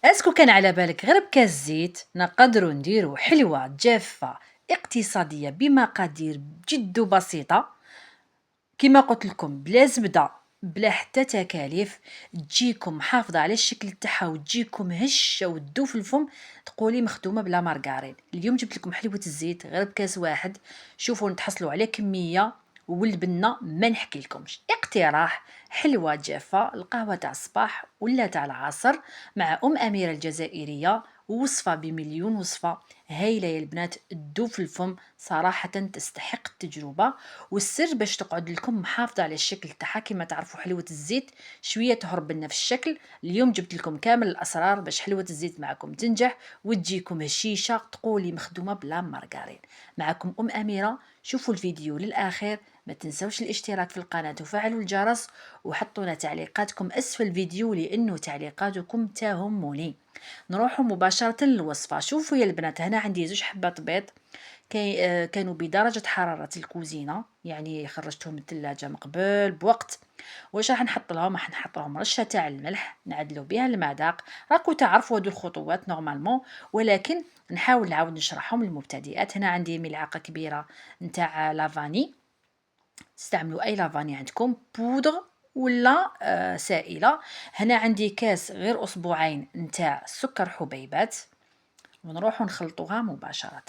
اسكو كان على بالك غير بكاس زيت نقدروا نديروا حلوة جافة اقتصادية بمقادير جد بسيطة، كما قلت لكم بلا زبدة بلا حتى تكاليف، تجيكم محافظة على الشكل تاعها وتجيكم هشة وتدوب في الفم، تقولي مخدومة بلا مارغرين. اليوم جبت لكم حلوة الزيت غير بكاس واحد، شوفوا نتحصلوا على كمية والبنة ما نحكي لكمش. اقتراح حلوة جافة القهوة تاع الصباح ولا تاع العصر مع أميرة الجزائرية، وصفة بمليون وصفة هايلة يا البنات، تدوب في الفم صراحة تستحق التجربة. والسر باش تقعد لكم محافظة على الشكل تاعها، كما تعرفوا حلوة الزيت شوية تهرب لنا في الشكل. اليوم جبت لكم كامل الأسرار باش حلوة الزيت معكم تنجح وتجيكم هشيشة تقولي مخدومة بلا مارغرين. معكم أميرة، شوفوا الفيديو للآخر، ما تنسوش الاشتراك في القناة وفعلوا الجرس وحطونا تعليقاتكم أسفل الفيديو لأنه تعليقاتكم تهمني. نروح مباشرة للوصفة. شوفوا يا البنات، هنا عندي زوج حبات بيض كانوا بدرجة حرارة الكوزينة، يعني خرجتهم من الثلاجة من قبل بوقت. واش راح نحط لهم؟ راح نحط لهم رشة تاع الملح نعدلوا بها المذاق. راكو تعرفوا هادو الخطوات نورمالمون، ولكن نحاول نعاود نشرحهم للمبتدئات. هنا عندي ملعقة كبيرة نتاع لافاني، تستعملوا اي لافاني عندكم بودغ ولا سائله. هنا عندي كاس غير اصبعين نتاع سكر حبيبات، ونروح نخلطوها مباشره.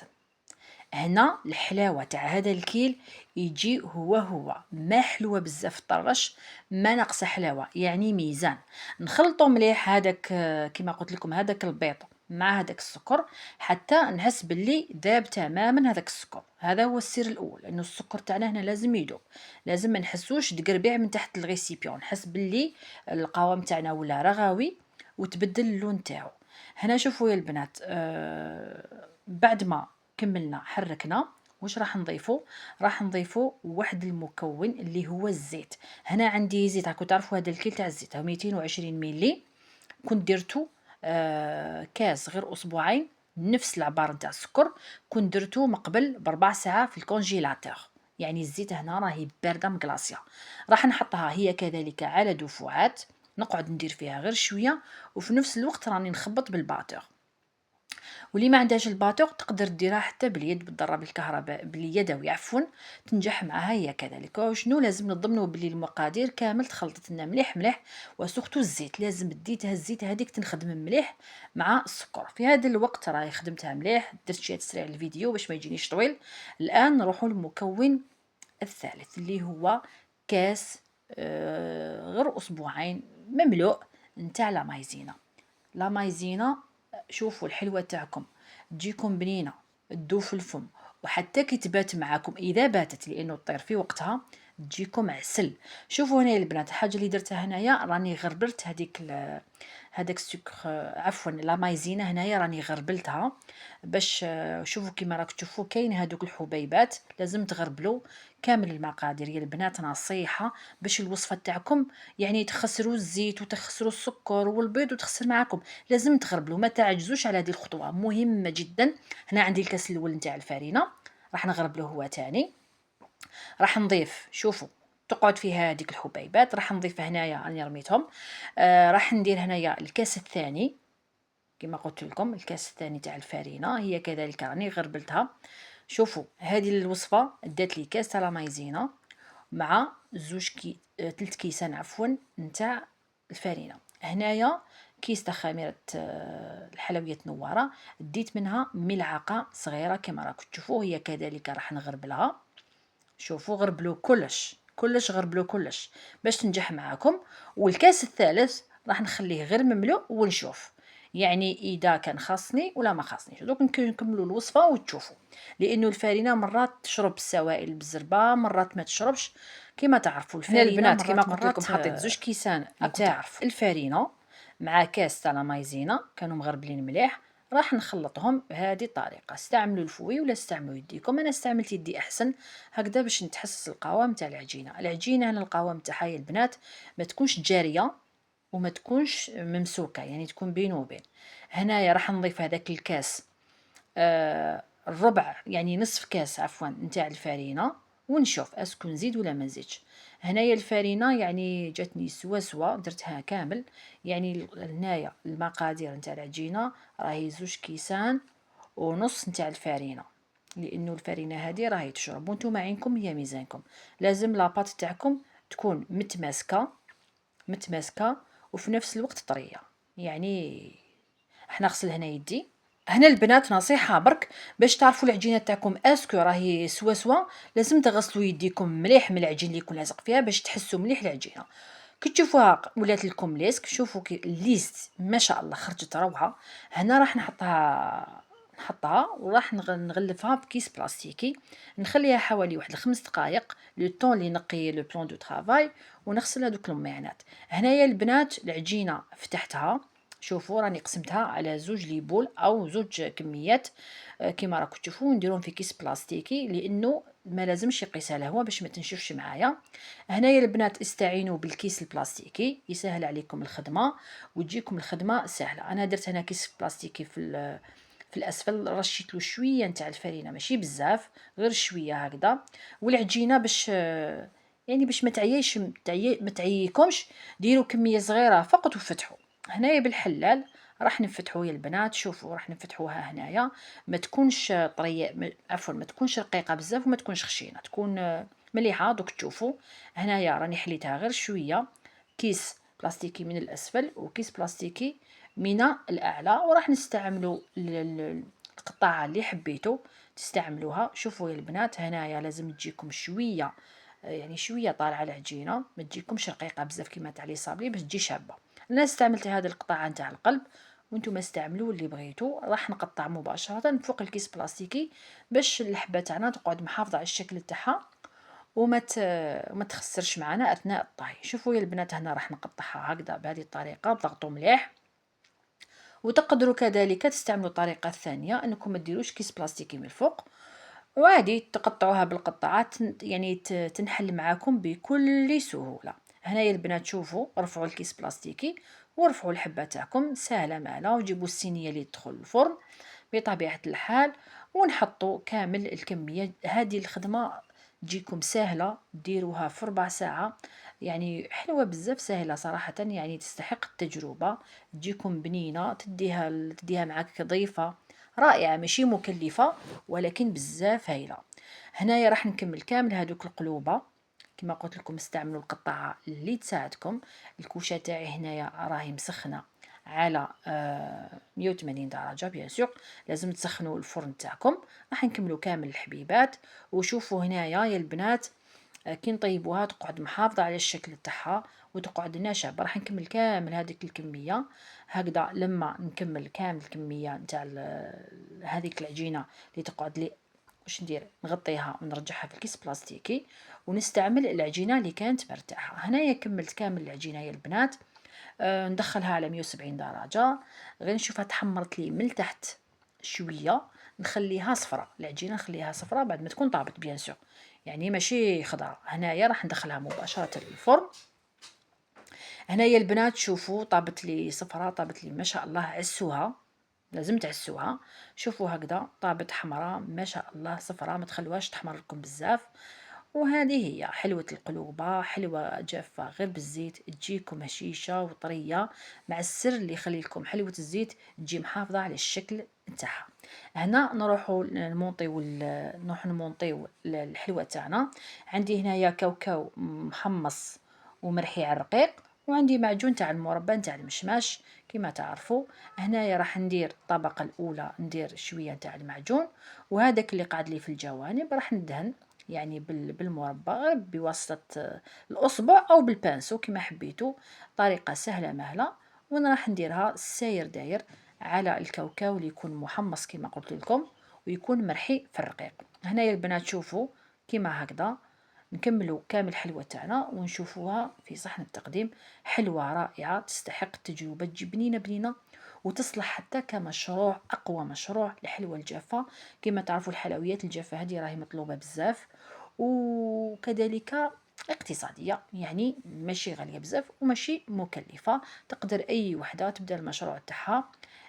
هنا الحلاوه تاع هذا الكيل يجي هو ما حلوه بزاف طرش، ما ناقصه حلاوه، يعني ميزان. نخلطوا مليح هذاك كما قلت لكم هذاك البيض مع هذاك السكر حتى نحس باللي ذاب تماما هذاك السكر. هذا هو السر الاول، لانه السكر تاعنا هنا لازم يذوب، لازم ما نحسوش تقربيع من تحت الغيسيبيون، نحس باللي القوام تاعنا ولا رغوي وتبدل اللون تاعو. هنا شوفوا يا البنات، بعد ما كملنا حركنا، واش راح نضيفو؟ راح نضيفو واحد المكون اللي هو الزيت. هنا عندي زيت، راكم تعرفوا هذا الكيل تاع الزيت هو 220 ملي، كنت درتو كاس غير اسبوعين، نفس العبار نتاع السكر، كنت درتو من قبل بربع ساعه في الكونجيلاتور، يعني الزيت هنا راهي بارده مكلاصيه. راح نحطها هي كذلك على دفعات، نقعد ندير فيها غير شويه، وفي نفس الوقت راني نخبط بالباتور. واللي ما عندهاش الباتور تقدر ديرها حتى باليد بالضرب الكهرباء باليدوي عفوا، تنجح معها هي كذلك. وشنو لازم نضمنوا بلي المقادير كامل تخلطت لنا مليح مليح، وسورتو الزيت لازم ديتها الزيت هذيك تنخدم مليح مع السكر. في هذا الوقت راهي خدمتها مليح، درت شويه تسريع الفيديو باش ما يجينيش طويل. الان نروحوا للمكون الثالث اللي هو كاس غير اسبوعين مملوء نتاع لا مايزينا. لا مايزينا شوفوا الحلوة تاعكم تجيكم بنينة، تدوب في الفم، وحتى كي تبات معاكم اذا باتت لانه تطير في وقتها تجيكم عسل. شوفوا هنا البنات الحاجه اللي درتها هنايا، راني غربلت هذاك السكر، عفوا لا مايزينا هنايا راني غربلتها باش شوفوا كيما راك تشوفوا كاين هذوك الحبيبات لازم تغربلوا كامل المقادير يا البنات، نصيحه باش الوصفه تاعكم يعني تخسروا الزيت وتخسروا السكر والبيض وتخسر معاكم، لازم تغربلوا، ما تعجزوش على هذه الخطوه مهمه جدا. هنا عندي الكاس الاول نتاع الفرينه، راح نغربلو هو تاني. راح نضيف، شوفوا تقعد فيها هذيك الحبيبات، راح نضيف هنايا راني رميتهم. راح ندير هنايا الكاس الثاني، كما قلت لكم الكاس الثاني تاع الفرينه هي كذلك راني غربلتها. شوفوا هذه الوصفه دات لي كاس تاع مايزينا مع زوج ثلاث كيسان عفوا نتاع الفرينه. هنايا كيس تاع خميره الحلويات نواره، ديت منها ملعقه صغيره كما راكم تشوفوا، هي كذلك راح نغربلها. شوفوا غربلوا كلش غربلوا كلش باش تنجح معاكم. والكاس الثالث راح نخليه غير مملوء ونشوف يعني اذا كان خاصني ولا ما خاصنيش. دوك نكملوا الوصفه وتشوفوا، لانه الفرينه مرات تشرب السوائل بالزربه مرات ما تشربش. كما تعرفوا هنا الفرينه البنات كما قلت مرات لكم حطيت زوج كيسان نتاع نتاع الفرينه مع كاس تاع مايزينا كانوا مغربلين مليح. راح نخلطهم بهذه الطريقه، استعملوا الفوي ولا استعملوا يديكم، انا استعملت يدي احسن هكذا باش نتحسس القوام تاع العجينه هنا القوام تاعها يا البنات ما تكونش جاريه وما تكونش ممسوكه، يعني تكون بين وبين. هنايا راح نضيف هذاك الكاس الربع يعني نصف كاس عفوا نتاع الفرينه، ونشوف اسكو نزيد ولا ما نزيدش. هنايا الفرينه يعني جاتني سوا درتها كامل. يعني هنايا المقادير نتاع العجينه راهي 2 كيسان ونص نتاع الفرينه، لانه الفرينه هذه راهي تشرب وانتم عينكم هي ميزانكم. لازم لاباط تاعكم تكون متماسكه وفي نفس الوقت طريه. يعني احنا نغسل هنا يدي. هنا البنات نصيحة برك باش تعرفوا العجينة تاعكم اسكو راهي سوا، لازم تغسلوا يديكم مليح من العجين اللي يكون لازق فيها باش تحسوا مليح العجينه. كي تشوفوها ولات لكم ليسك، شوفوا كي الليست ما شاء الله خرجت روعه. هنا راح نحطها وراح نغلفها بكيس بلاستيكي، نخليها حوالي واحد 5 دقائق لو طون اللي نقي لو بلان دو طرافاي ونغسل هذوك المعانات. هنايا البنات العجينه فتحتها، شوفوا راني قسمتها على 2 ليبول او 2 كميات. كيما راكم تشوفوا نديرهم في كيس بلاستيكي لانه ما لازمش يقيسها الهواء باش ما تنشفش معايا. هنايا البنات استعينوا بالكيس البلاستيكي يسهل عليكم الخدمه وتجيكم الخدمه سهله. انا درت هنا كيس بلاستيكي في الاسفل، رشيت له شويه نتاع الفرينه ماشي بزاف، غير شويه هكذا. والعجينه باش يعني باش ما تعييكمش، ديروا كميه صغيره فقط وفتحوا. هنايا بالحلال راح نفتحوا يا البنات، شوفوا راح نفتحوها هنايا. ما تكونش طريه، عفوا ما تكونش رقيقه بزاف وما تكونش خشينه، تكون مليحه. دوك تشوفوا هنايا راني حليتها غير شويه. كيس بلاستيكي من الاسفل وكيس بلاستيكي من الاعلى، وراح نستعملوا القطعه اللي حبيتوا تستعملوها. شوفوا يا البنات هنايا لازم تجيكم شويه، يعني شويه طالعه العجينه، ما تجيكمش رقيقه بزاف كيما تاع لي صابلي باش تجي شابه. انا استعملت هذه القطعه نتاع القلب، وانتم استعملوا اللي بغيتوا. راح نقطع مباشره فوق الكيس بلاستيكي باش الحبه تاعنا تقعد محافظه على الشكل تاعها وما تخسرش معنا اثناء الطهي. شوفوا يا البنات هنا راح نقطعها هكذا بهذه الطريقه، ضغطوا مليح. وتقدروا كذلك تستعملوا الطريقه الثانيه انكم ما ديروش كيس بلاستيكي من الفوق وعادي تقطعوها بالقطعات، يعني تنحل معاكم بكل سهوله. هنايا البنات شوفوا رفعوا الكيس بلاستيكي ورفعوا الحبه تاعكم سهله معنا، وجيبوا الصينيه اللي تدخل الفرن بطبيعه الحال ونحطوا كامل الكميه. هذه الخدمه تجيكم سهله، ديروها في 4 ساعة. يعني حلوه بزاف سهله صراحه، يعني تستحق التجربه. تجيكم بنينه، تديها معك ضيفه رائعه، ماشي مكلفه ولكن بزاف هايله. هنايا راح نكمل كامل هذوك القلوبه. كما قلت لكم استعملوا القطعه اللي تساعدكم. الكوشه تاعي هنايا راهي مسخنه على 180 درجه. بيان سور لازم تسخنوا الفرن تاعكم. راح نكملوا كامل الحبيبات. وشوفوا هنايا يا البنات كي نطيبوها تقعد محافظه على الشكل تاعها وتقعد ناشفه. راح نكمل كامل هذيك الكميه هكذا. لما نكمل كامل الكميه نتاع هذيك العجينه اللي تقعد لي، واش ندير؟ نغطيها ونرجعها في الكيس بلاستيكي ونستعمل العجينه اللي كانت مرتاحه. هنايا كملت كامل العجينه يا البنات. ندخلها على 170 درجه، غير نشوفها تحمرت لي من تحت شويه. نخليها صفراء العجينه، نخليها صفراء بعد ما تكون طابت بيان سور، يعني ماشي خضراء. هنايا راح ندخلها مباشره للفرن. هنايا البنات شوفوا طابت لي صفراء، طابت لي ما شاء الله. عسوها، لازم تعسوها. شوفوا هكذا طابت حمراء ما شاء الله، صفراء ما تخلوهاش تحمر لكم بزاف. وهذه هي حلوة القلوبة، حلوة جافة غير بالزيت تجيكم هشيشة وطرية، مع السر اللي يخلي لكم حلوة الزيت تجي محافظة على الشكل نتاعها. هنا نروحوا نمونطيو الحلوة تاعنا. عندي هنايا كاوكاو محمص ومرحي على الرقيق، وعندي معجون تاع المربى تاع المشماش كما تعرفوا. هنايا راح ندير الطبقة الأولى، ندير شوية تاع المعجون، وهذاك اللي قاعد لي في الجوانب راح ندهن يعني بالمربى بواسطة الأصبع أو بالبانسو كما حبيتوا. طريقة سهلة مهلة. وانا راح نديرها ساير داير على الكاوكاو اللي يكون محمص كما قلت لكم ويكون مرحي في الرقيق. هنايا البنات شوفوا كما هكذا نكملوا كامل الحلوة تاعنا ونشوفوها في صحن التقديم. حلوة رائعة تستحق التجربة، تجي بنينة وتصلح حتى كمشروع، أقوى مشروع لحلوى الجافة. كما تعرفوا الحلويات الجافة هذه راهي مطلوبة بزاف، وكذلك اقتصادية، يعني ماشي غالية بزاف وماشي مكلفة. تقدر أي وحدة تبدأ المشروع تاعها.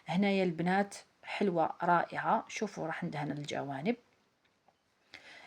هنايا البنات حلوة رائعة. شوفوا راح ندهن الجوانب.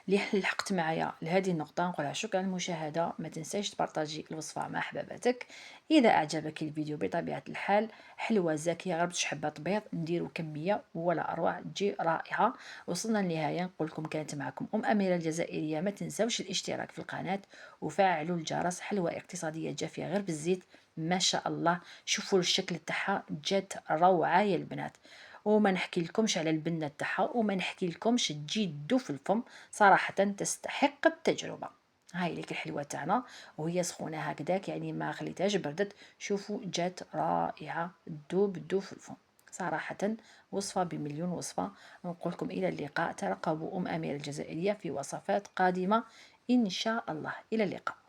اللي لحقت معايا لهذه النقطة نقولها شكرا على المشاهدة. ما تنساش تبارطاجي الوصفة مع حباباتك. إذا أعجبك الفيديو بطبيعة الحال حلوة زاكية غير باش حبات بيض نديرو كمية ولا أروع تجي رائعة. وصلنا للنهاية، نقول لكم كانت معكم أميرة الجزائرية. ما تنساوش الاشتراك في القناة وفعلوا الجرس. حلوة اقتصادية جافية غير بالزيت، ما شاء الله. شوفوا الشكل تاعها جات روعة يا البنات. وما نحكي لكمش على البنة تاعها، وما نحكي لكمش تجي تدو في الفم، صراحة تستحق التجربة. هاي ليك الحلوة تاعنا وهي سخونة هكذاك، يعني ما خليتهاش بردت. شوفوا جات رائعة، تدوب في الفم صراحة. وصفة بمليون وصفة. نقول لكم إلى اللقاء. ترقبوا أميرة الجزائرية في وصفات قادمة إن شاء الله. إلى اللقاء.